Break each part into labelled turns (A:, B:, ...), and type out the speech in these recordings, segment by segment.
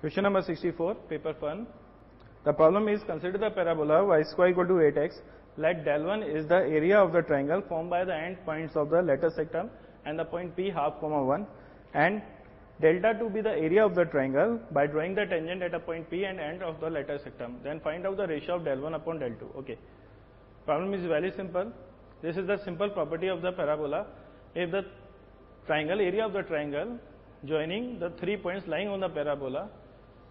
A: Question number 64, paper 1. The problem is, consider the parabola y square equal to 8x. Let del 1 is the area of the triangle formed by the end points of the latter sectum and the point P half comma 1, and delta 2 be the area of the triangle by drawing the tangent at a point P and end of the latter sectum. Then find out the ratio of del 1 upon del 2. Okay. Problem is very simple. This is the simple property of the parabola. If the triangle area of the triangle joining the 3 points lying on the parabola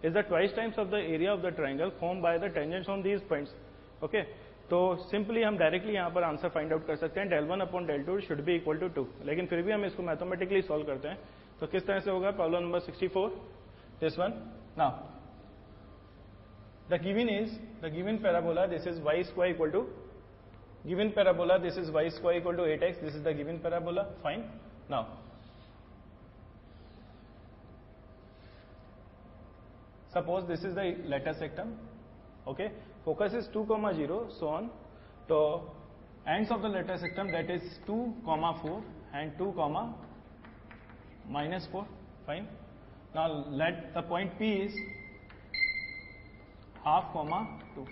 A: is the twice times of the area of the triangle formed by the tangents on these points. Okay. तो simply हम directly यहाँ पर answer find out कर सकते हैं, del 1 upon del 2 should be equal to 2, लेकिन फिर भी हम इसको मैथमेटिकली सॉल्व करते हैं. तो किस तरह से होगा? Problem number 64, this one. Now the given parabola, this is y square equal to given parabola, this is y square equal to 8x, this is the given parabola. Fine. Now suppose this is the latter sectum. Okay, focus is 2 comma 0, so on. So ends of the latter sectum, that is 2 comma 4 and 2 comma minus 4. Fine. Now let the point P is half comma 2.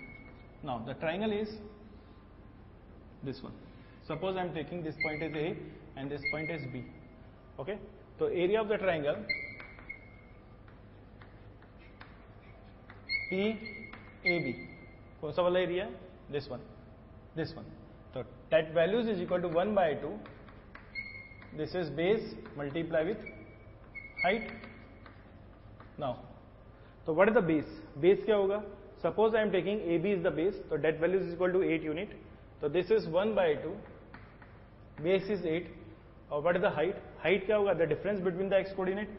A: Now the triangle is this one. Suppose I am taking this point as A and this point as B. Okay, so area of the triangle PAB, कौन सा वाला area? This one. तो that values is equal to 1 by 2. This is base multiply with height. Now, तो what is the base? Base क्या होगा? Suppose I am taking AB is the base, तो that values is equal to 8 unit. तो this is 1 by 2. Base is 8. और what is the height? Height क्या होगा? The difference between the x coordinate.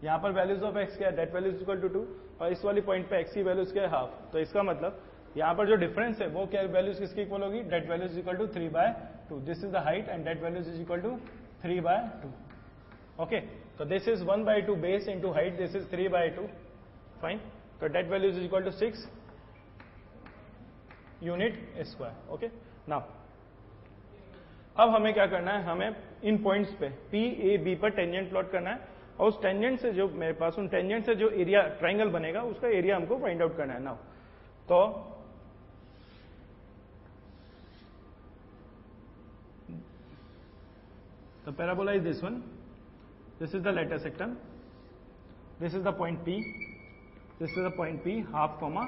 A: यहाँ पर values of x क्या है? That values equal to 2, और इस वाली पॉइंट पे x की वैल्यूज क्या है? हाफ. तो इसका मतलब यहाँ पर जो डिफरेंस है वो क्या वैल्यूज किसकी इक्वल होगी? That values equal to 3 by 2. This is the height and that values is equal to 3 by 2. Okay, तो this is 1 by 2 base into height, this is 3 by 2. Fine. तो that values is equal to 6 unit square. Okay. Now अब हमें क्या करना है? हमें इन points पे P A B पर टेंजेंट प्लॉट करना है, और उस टेंजेंट से जो मेरे पास उन टेंजेंट से जो एरिया ट्राइंगल बनेगा उसका एरिया हमको फाइंड आउट करना है. नाउ तो the parabola is this one. This is the latter sectum. This is the point P. This is the point P half comma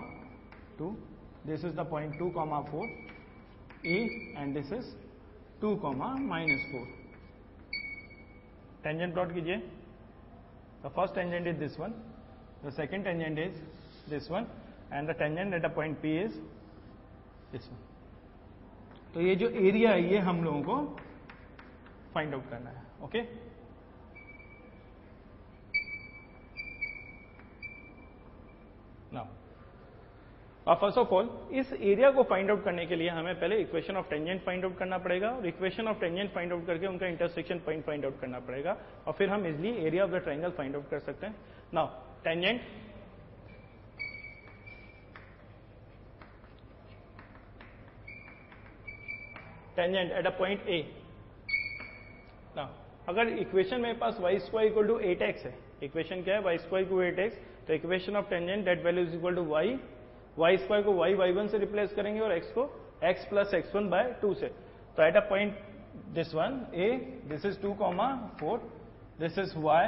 A: 2. This is the point 2 comma 4 A, and this is 2 comma minus 4. Tangent plot कीजिए. The first tangent is this one, the second tangent is this one, and the tangent at a point P is this one. तो ये जो area है ये हम लोगों को find out करना है. Okay. Now first of all इस एरिया को फाइंड आउट करने के लिए हमें पहले equation of tangent find out करना पड़ेगा, और equation of tangent find out करके उनका इंटरसेक्शन पॉइंट फाइंड आउट करना पड़ेगा, और फिर हम easily area of the triangle find out कर सकते हैं. Now tangent at a point A. Now अगर इक्वेशन मेरे पास y square equal to 8x है, इक्वेशन क्या है? y square equal to 8x. तो equation of tangent that value is equal to y square को y1 से रिप्लेस करेंगे और x को x प्लस x1 by 2 से. तो at a point this one a, this is 2 comma 4, this is y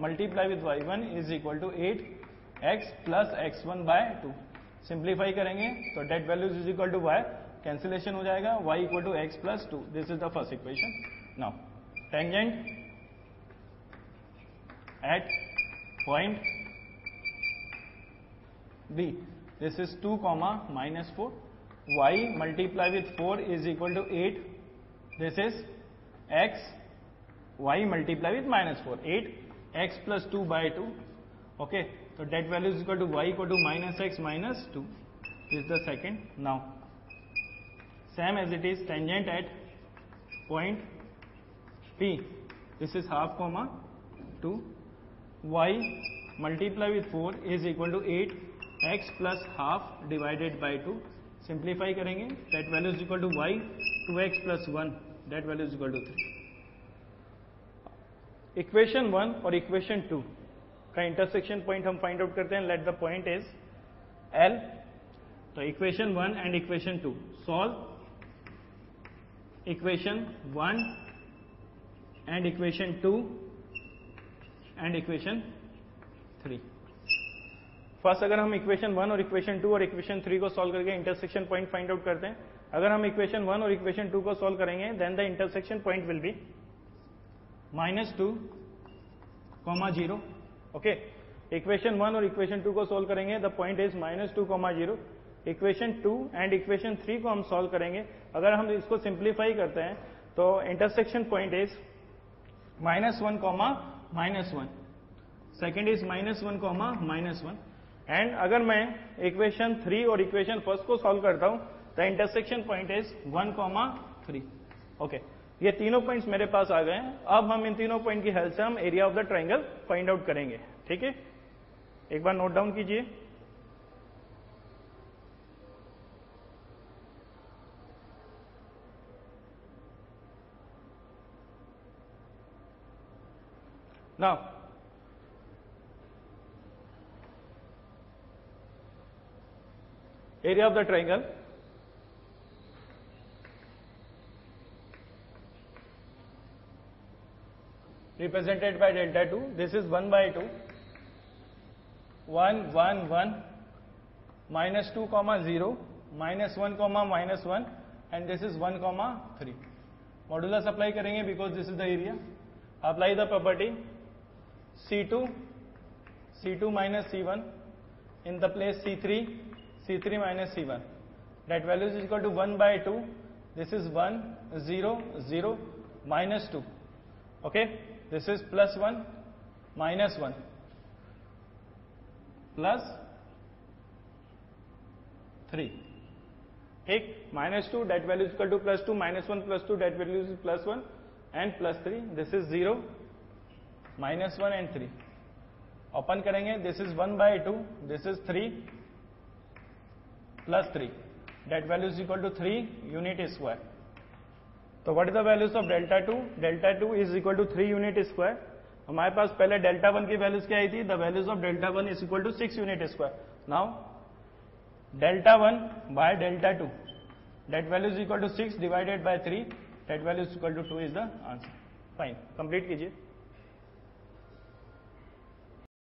A: multiply with y1 is equal to 8x plus x1 by 2. Simplify करेंगे तो that values is equal to y, cancellation हो जाएगा, y equal to x plus 2. This is the first equation. Now tangent at point B, this is 2 comma minus 4, y multiply with 4 is equal to 8, this is x, y multiply with minus 4, 8 x plus 2 by 2. Okay, so that value is equal to y equal to minus x minus 2. This is the second. Now same as it is tangent at point P, this is half comma 2, y multiply with 4 is equal to 8 x plus half divided by 2. Simplify करेंगे, that value is equal to y 2x plus 1, that value is equal to 3. Equation 1 और equation 2 का intersection point हम find out करते हैं. Let the point is L. तो equation 1 and equation 2 solve equation 1 and equation 2 and equation 3. First अगर हम equation 1 और equation 2 और इक्वेशन 3 को सॉल्व करके इंटरसेक्शन पॉइंट फाइंड आउट करते हैं. अगर हम इक्वेशन 1 और इक्वेशन 2 को सॉल्व करेंगे then the intersection point will be -2, 0. Okay, equation 1 और इक्वेशन 2 को सॉल्व करेंगे the point is -2, 0. Equation 2 and equation 3 को हम सॉल्व करेंगे. अगर हम इसको सिंप्लीफाई करते हैं तो intersection point is -1, -1. Second is -1, -1. And अगर मैं इक्वेशन 3 और इक्वेशन फर्स्ट को सॉल्व करता हूं the intersection point is 1, 3. Okay, ये तीनों पॉइंट्स मेरे पास आ गए हैं. अब हम इन तीनों पॉइंट की हेल्प से हम area of the triangle find out करेंगे. ठीक है, एक बार नोट डाउन कीजिए. Now area of the triangle represented by delta 2. This is 1 by 2, 1, 1, 1, -2, 0, -1, -1, and this is 1, 3. Modulus apply करेंगे because this is the area. Apply the property C2 minus C1 in the place C3 minus C1. That value is equal to 1 by 2. This is 1, 0, 0, -2. Okay, this is +1, -1, +3. ठीक, -2 that value is equal to +2, -1 +2 that value is +1 and +3. This is 0, -1 and 3. Open करेंगे. This is 1 by 2. This is 3 plus 3. That value is equal to 3 unit square. तो what is the values of delta 2? Delta 2 is equal to 3 unit square. हमारे पास पहले delta 1 की values क्या आई थी? The values of delta 1 is equal to 6 unit square. Now delta 1 by delta 2. That value is equal to 6 divided by 3. That value is equal to 2 is the answer. Fine. Complete कीजिए.